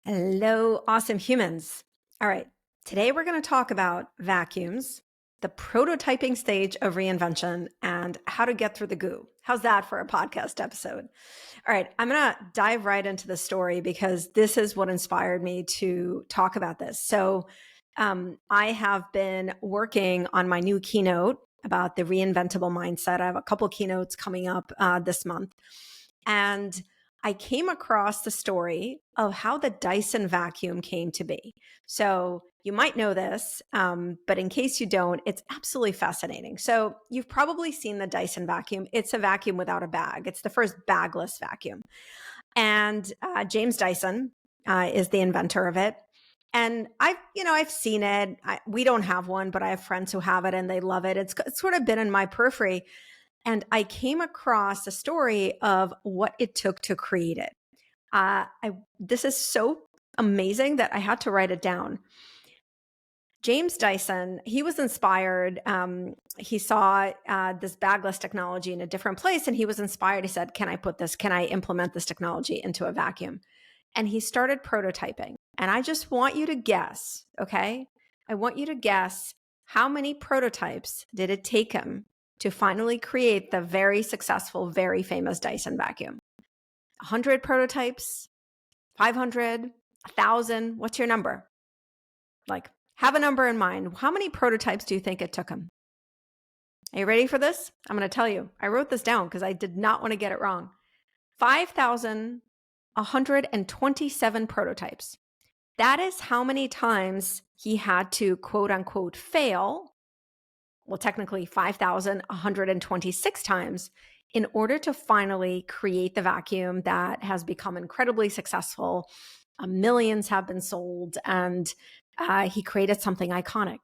Hello, awesome humans. All right, today we're going to talk about vacuums, the prototyping stage of reinvention, and how to get through the goo. How's that for a podcast episode? All right, I'm going to dive right into the story because this is what inspired me to talk about this. I have been working on my new keynote about the reinventable mindset. I have a couple keynotes coming up this month. And I came across the story of how the Dyson vacuum came to be. So you might know this, but in case you don't, it's absolutely fascinating. So you've probably seen the Dyson vacuum. It's a vacuum without a bag. It's the first bagless vacuum. And James Dyson is the inventor of it. And I've seen it. We don't have one, but I have friends who have it and they love it. It's sort of been in my periphery. And I came across a story of what it took to create it. This is so amazing that I had to write it down. James Dyson, he was inspired. He saw this bagless technology in a different place and he was inspired. He said, can I implement this technology into a vacuum? And he started prototyping. And I just want you to guess, okay? I want you to guess how many prototypes did it take him to finally create the very successful, very famous Dyson vacuum? 100 prototypes, 500, 1,000. What's your number? Like, have a number in mind. How many prototypes do you think it took him? Are you ready for this? I'm going to tell you. I wrote this down because I did not want to get it wrong. 5,127 prototypes. That is how many times he had to quote unquote fail. Well, technically 5,126 times in order to finally create the vacuum that has become incredibly successful. Millions have been sold and he created something iconic.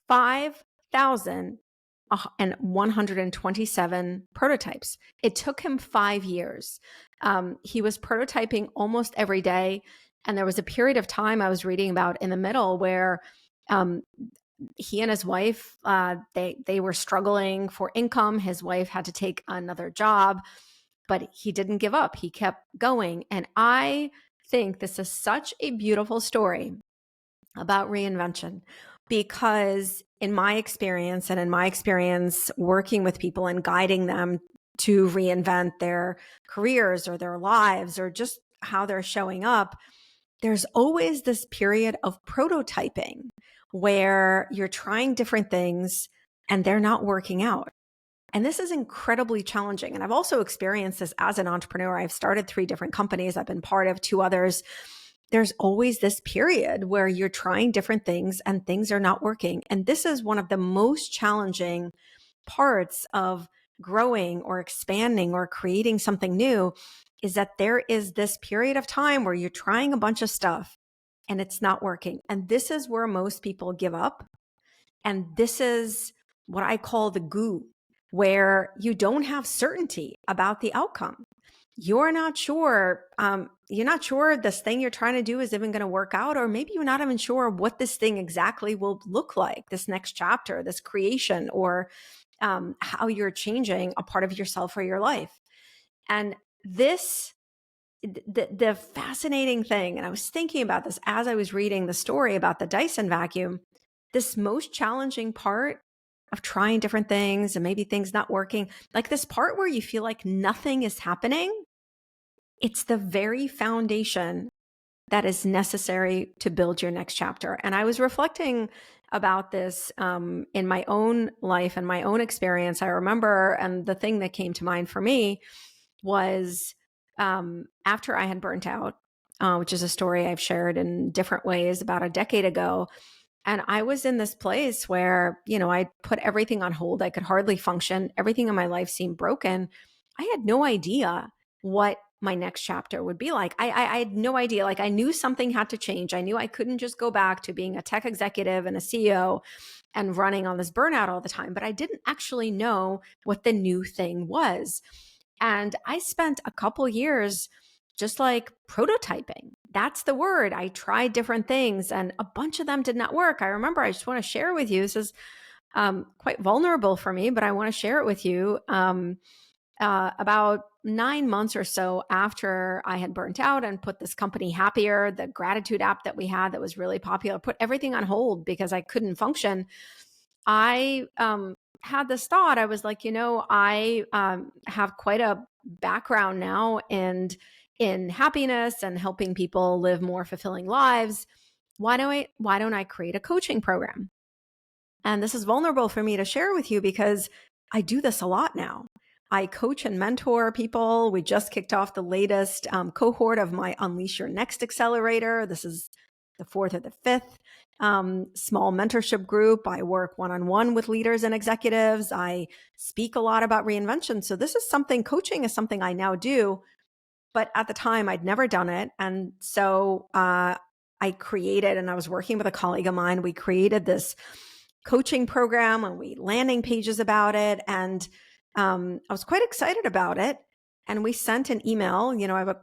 5,127 prototypes. It took him 5 years. He was prototyping almost every day. And there was a period of time I was reading about in the middle where he and his wife, they were struggling for income. His wife had to take another job, but he didn't give up. He kept going. And I think this is such a beautiful story about reinvention because in my experience working with people and guiding them to reinvent their careers or their lives or just how they're showing up, there's always this period of prototyping where you're trying different things and they're not working out. And this is incredibly challenging. And I've also experienced this as an entrepreneur. I've started 3 different companies. I've been part of 2 others. There's always this period where you're trying different things and things are not working. And this is one of the most challenging parts of growing or expanding or creating something new, is that there is this period of time where you're trying a bunch of stuff and it's not working. And this is where most people give up. And this is what I call the goo, where you don't have certainty about the outcome. You're not sure this thing you're trying to do is even going to work out, or maybe you're not even sure what this thing exactly will look like, this next chapter, this creation, or how you're changing a part of yourself or your life. And the fascinating thing, and I was thinking about this as I was reading the story about the Dyson vacuum, this most challenging part of trying different things and maybe things not working, like this part where you feel like nothing is happening, it's the very foundation that is necessary to build your next chapter. And I was reflecting about this in my own life and my own experience. I remember, and the thing that came to mind for me was after I had burnt out, which is a story I've shared in different ways about a decade ago. And I was in this place where, I put everything on hold. I could hardly function. Everything in my life seemed broken. I had no idea what my next chapter would be like. I had no idea. Like, I knew something had to change. I knew I couldn't just go back to being a tech executive and a CEO and running on this burnout all the time, but I didn't actually know what the new thing was. And I spent a couple years just like prototyping. That's the word. I tried different things and a bunch of them did not work. I remember, I just want to share with you, this is quite vulnerable for me, but I want to share it with you. about 9 months or so after I had burnt out and put this company Happier, the gratitude app that we had that was really popular, put everything on hold because I couldn't function. I had this thought. I was like, I have quite a background now in happiness and helping people live more fulfilling lives. Why don't I create a coaching program? And this is vulnerable for me to share with you because I do this a lot now. I coach and mentor people. We just kicked off the latest cohort of my Unleash Your Next Accelerator. This is the fourth or the fifth small mentorship group. I work one-on-one with leaders and executives. I speak a lot about reinvention. So this is something, coaching is something I now do. But at the time, I'd never done it. And so I created, and I was working with a colleague of mine, we created this coaching program and we landing pages about it. And I was quite excited about it. And we sent an email, I have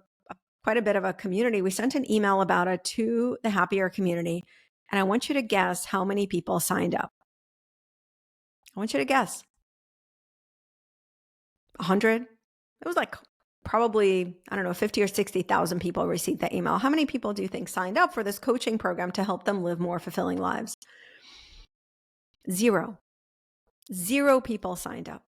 quite a bit of a community. We sent an email about it to the Happier community. And I want you to guess how many people signed up. I want you to guess. 100? It was like probably, 50 or 60,000 people received that email. How many people do you think signed up for this coaching program to help them live more fulfilling lives? Zero people signed up.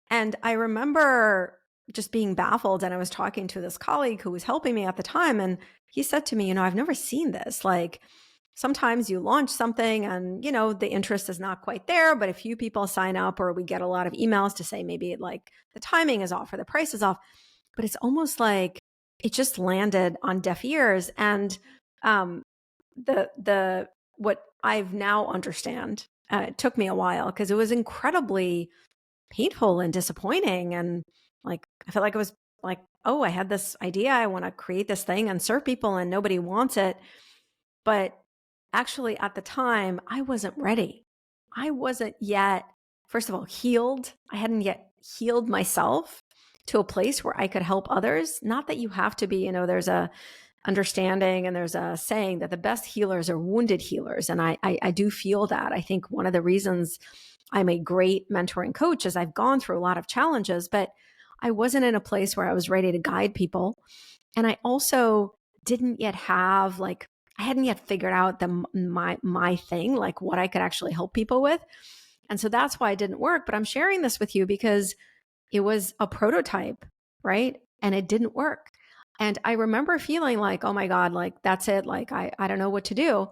And I remember just being baffled. And I was talking to this colleague who was helping me at the time. And he said to me, I've never seen this. Like sometimes you launch something and, the interest is not quite there, but a few people sign up or we get a lot of emails to say maybe like the timing is off or the price is off. But it's almost like it just landed on deaf ears. And what I've now understand, it took me a while because it was incredibly painful and disappointing. And like, I felt like it was like, oh, I had this idea. I want to create this thing and serve people and nobody wants it. But actually at the time, I wasn't ready. I wasn't yet, first of all, healed. I hadn't yet healed myself to a place where I could help others. Not that you have to be, there's a understanding and there's a saying that the best healers are wounded healers. And I do feel that. I think one of the reasons I'm a great mentoring coach is I've gone through a lot of challenges, but I wasn't in a place where I was ready to guide people. And I also didn't yet have I hadn't yet figured out my thing, like what I could actually help people with. And so that's why it didn't work. But I'm sharing this with you because it was a prototype, right? And it didn't work. And I remember feeling like, oh my God, like that's it. Like, I don't know what to do.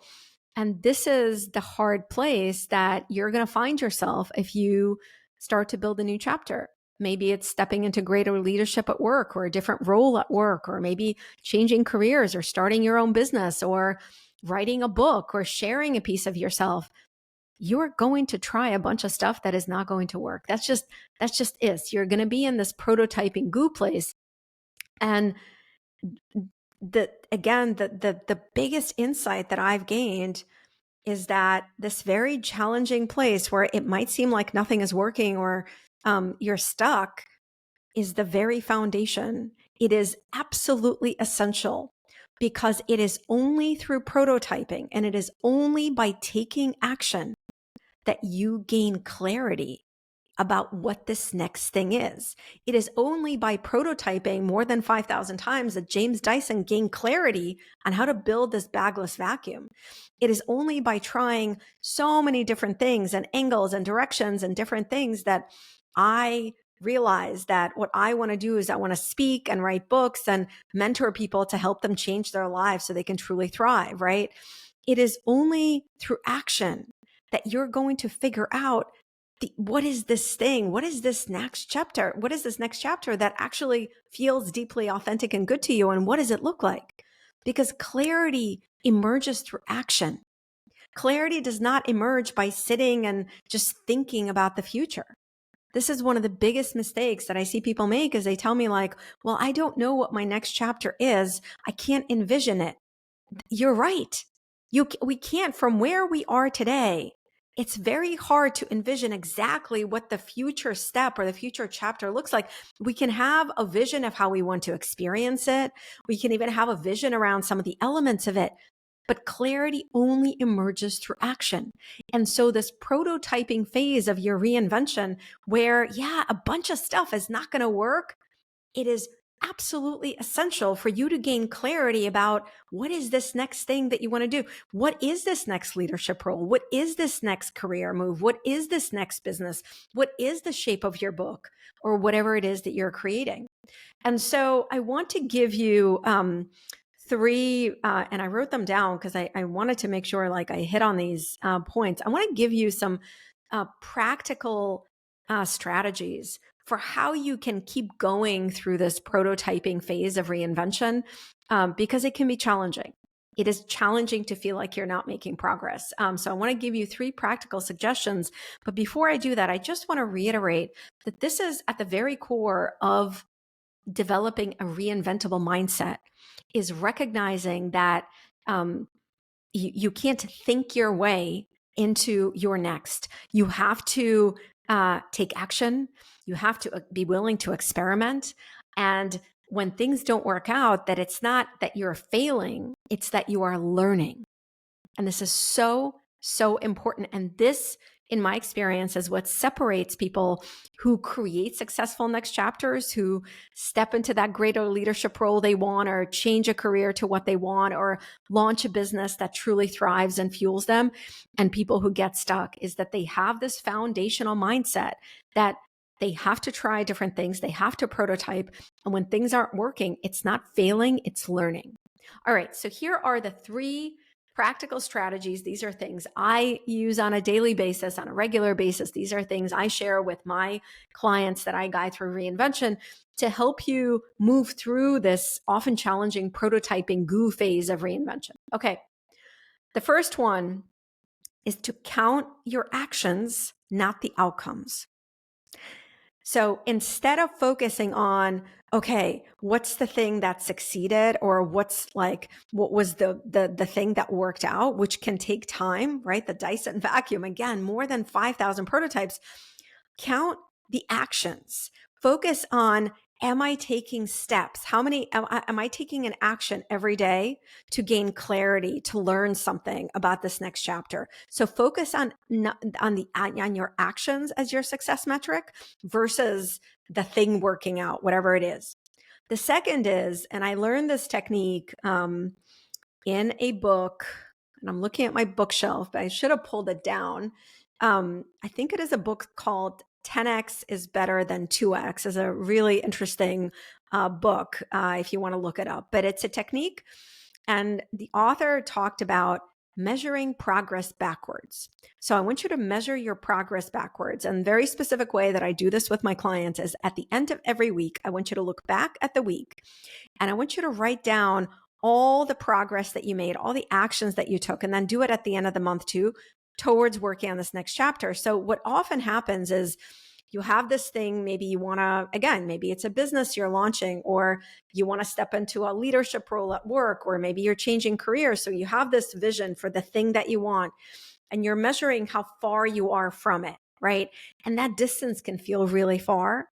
And this is the hard place that you're going to find yourself if you start to build a new chapter. Maybe it's stepping into greater leadership at work or a different role at work, or maybe changing careers or starting your own business or writing a book or sharing a piece of yourself. You're going to try a bunch of stuff that is not going to work. That's just it. You're going to be in this prototyping goo place. And the biggest insight that I've gained is that this very challenging place where it might seem like nothing is working or you're stuck is the very foundation. It is absolutely essential because it is only through prototyping and it is only by taking action that you gain clarity about what this next thing is. It is only by prototyping more than 5,000 times that James Dyson gained clarity on how to build this bagless vacuum. It is only by trying so many different things and angles and directions and different things that I realized that what I want to do is I want to speak and write books and mentor people to help them change their lives so they can truly thrive, right? It is only through action that you're going to figure out what is this thing? What is this next chapter? What is this next chapter that actually feels deeply authentic and good to you? And what does it look like? Because clarity emerges through action. Clarity does not emerge by sitting and just thinking about the future. This is one of the biggest mistakes that I see people make is they tell me like, well, I don't know what my next chapter is. I can't envision it. You're right. We can't from where we are today. It's very hard to envision exactly what the future step or the future chapter looks like. We can have a vision of how we want to experience it. We can even have a vision around some of the elements of it. but clarity only emerges through action. And so this prototyping phase of your reinvention where, yeah, a bunch of stuff is not going to work, it is absolutely essential for you to gain clarity about what is this next thing that you want to do? What is this next leadership role? What is this next career move? What is this next business? What is the shape of your book or whatever it is that you're creating? And so I want to give you three, and I wrote them down because I wanted to make sure like I hit on these points. I want to give you some practical strategies for how you can keep going through this prototyping phase of reinvention, because it can be challenging. It is challenging to feel like you're not making progress. So I want to give you three practical suggestions. But before I do that, I just want to reiterate that this is at the very core of developing a reinventable mindset, is recognizing that you can't think your way into your next. You have to take action. You have to be willing to experiment. And when things don't work out, that it's not that you're failing, it's that you are learning. And this is so, so important. And this, in my experience, is what separates people who create successful next chapters, who step into that greater leadership role they want, or change a career to what they want, or launch a business that truly thrives and fuels them, and people who get stuck, is that they have this foundational mindset that they have to try different things. They have to prototype. And when things aren't working, it's not failing, it's learning. All right. So here are the three practical strategies. These are things I use on a daily basis, on a regular basis. These are things I share with my clients that I guide through reinvention to help you move through this often challenging prototyping goo phase of reinvention. Okay. The first one is to count your actions, not the outcomes. So instead of focusing on, okay, what's the thing that succeeded, or what was the thing that worked out, which can take time, right? The Dyson vacuum, again, more than 5,000 prototypes. Count the actions. Focus on, am I taking steps? How many, am I taking an action every day to gain clarity, to learn something about this next chapter? So focus on your actions as your success metric versus the thing working out, whatever it is. The second is, and I learned this technique in a book, and I'm looking at my bookshelf, but I should have pulled it down. I think it is a book called 10X is Better Than 2X. Is a really interesting book if you want to look it up. But it's a technique, and the author talked about measuring progress backwards. So I want you to measure your progress backwards. And very specific way that I do this with my clients is at the end of every week, I want you to look back at the week, and I want you to write down all the progress that you made, all the actions that you took, and then do it at the end of the month too, towards working on this next chapter. So what often happens is you have this thing, maybe you want to, again, maybe it's a business you're launching, or you want to step into a leadership role at work, or maybe you're changing careers. So you have this vision for the thing that you want, and you're measuring how far you are from it, right? And that distance can feel really far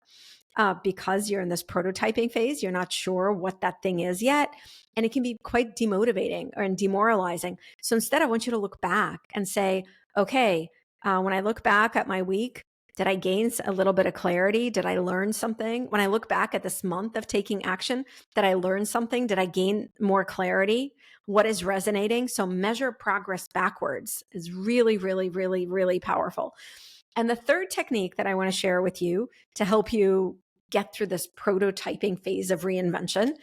because you're in this prototyping phase. You're not sure what that thing is yet. And it can be quite demotivating and demoralizing. So instead, I want you to look back and say, okay, when I look back at my week, did I gain a little bit of clarity? Did I learn something? When I look back at this month of taking action, did I learn something? Did I gain more clarity? What is resonating? So measure progress backwards is really, really, really, really powerful. And the third technique that I want to share with you to help you get through this prototyping phase of reinvention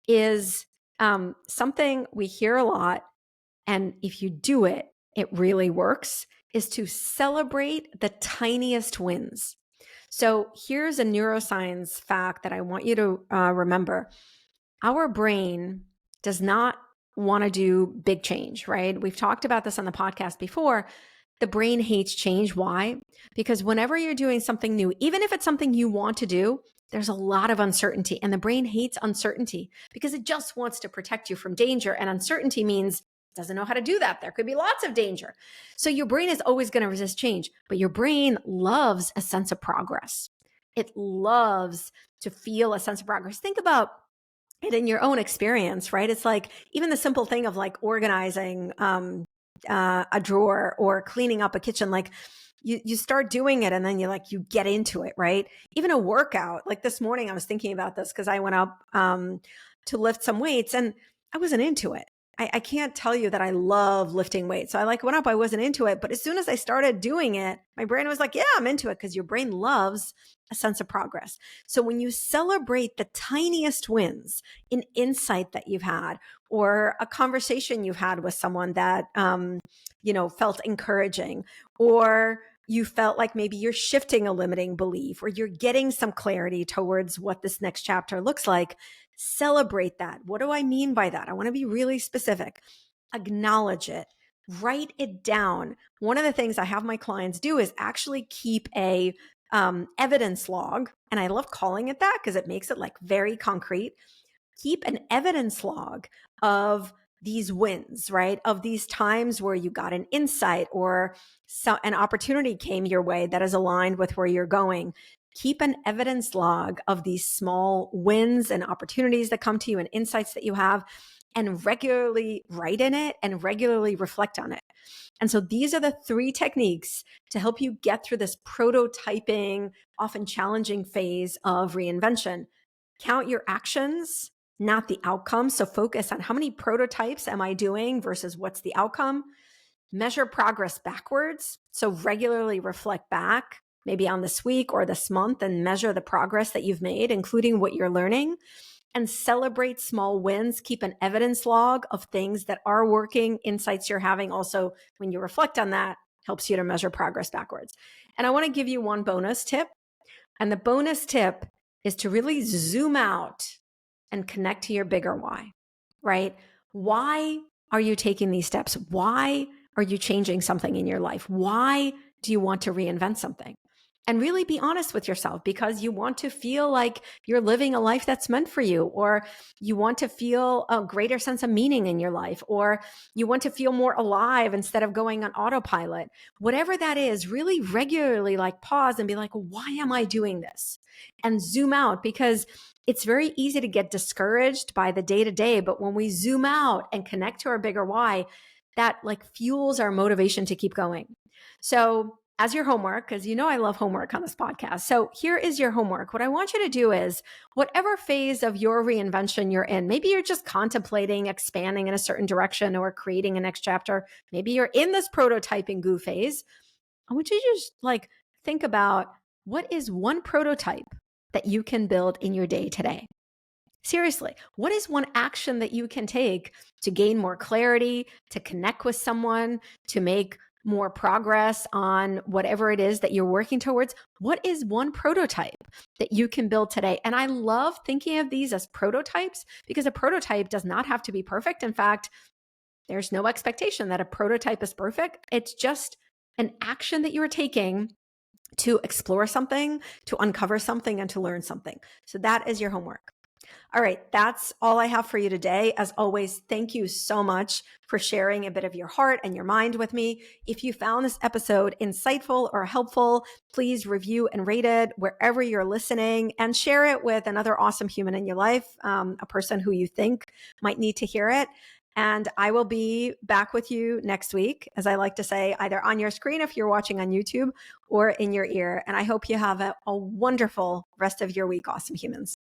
is something we hear a lot. And if you do it, it really works, is to celebrate the tiniest wins. So here's a neuroscience fact that I want you to remember. Our brain does not want to do big change, right? We've talked about this on the podcast before. The brain hates change. Why? Because whenever you're doing something new, even if it's something you want to do, there's a lot of uncertainty, and the brain hates uncertainty because it just wants to protect you from danger. And uncertainty means it doesn't know how to do that. There could be lots of danger. So your brain is always going to resist change, but your brain loves a sense of progress. It loves to feel a sense of progress. Think about And in your own experience, right? It's like even the simple thing of like organizing a drawer or cleaning up a kitchen, like you start doing it and then you get into it, right? Even a workout, like this morning I was thinking about this because I went up to lift some weights and I wasn't into it. I can't tell you that I love lifting weights. So I like went up, I wasn't into it. But as soon as I started doing it, my brain was like, yeah, I'm into it, because your brain loves a sense of progress. So when you celebrate the tiniest wins, an insight that you've had, or a conversation you've had with someone that, felt encouraging, or you felt like maybe you're shifting a limiting belief, or you're getting some clarity towards what this next chapter looks like, celebrate that. What do I mean by that? I want to be really specific. Acknowledge it. Write it down. One of the things I have my clients do is actually keep a evidence log. And I love calling it that because it makes it like very concrete. Keep an evidence log of these wins, right? Of these times where you got an insight or an opportunity came your way that is aligned with where you're going. Keep an evidence log of these small wins and opportunities that come to you and insights that you have, and regularly write in it and regularly reflect on it. And so these are the 3 techniques to help you get through this prototyping, often challenging phase of reinvention. Count your actions, not the outcome. So focus on how many prototypes am I doing versus what's the outcome. Measure progress backwards. So regularly reflect back, maybe on this week or this month, and measure the progress that you've made, including what you're learning. And celebrate small wins. Keep an evidence log of things that are working, insights you're having. Also, when you reflect on that, helps you to measure progress backwards. And I want to give you one bonus tip. And the bonus tip is to really zoom out and connect to your bigger why, right? Why are you taking these steps? Why are you changing something in your life? Why do you want to reinvent something? And really be honest with yourself, because you want to feel like you're living a life that's meant for you, or you want to feel a greater sense of meaning in your life, or you want to feel more alive instead of going on autopilot. Whatever that is, really regularly like pause and be like, why am I doing this? And zoom out, because it's very easy to get discouraged by the day to day. But when we zoom out and connect to our bigger why, that like fuels our motivation to keep going. So as your homework, because I love homework on this podcast. So here is your homework. What I want you to do is, whatever phase of your reinvention you're in, maybe you're just contemplating expanding in a certain direction or creating a next chapter. Maybe you're in this prototyping goo phase. I want you to just like think about, what is one prototype that you can build in your day today? Seriously, what is one action that you can take to gain more clarity, to connect with someone, to make more progress on whatever it is that you're working towards? What is one prototype that you can build today? And I love thinking of these as prototypes, because a prototype does not have to be perfect. In fact, there's no expectation that a prototype is perfect. It's just an action that you are taking to explore something, to uncover something, and to learn something. So that is your homework. All right, that's all I have for you today. As always, thank you so much for sharing a bit of your heart and your mind with me. If you found this episode insightful or helpful, please review and rate it wherever you're listening, and share it with another awesome human in your life, a person who you think might need to hear it. And I will be back with you next week, as I like to say, either on your screen if you're watching on YouTube, or in your ear. And I hope you have a wonderful rest of your week, awesome humans.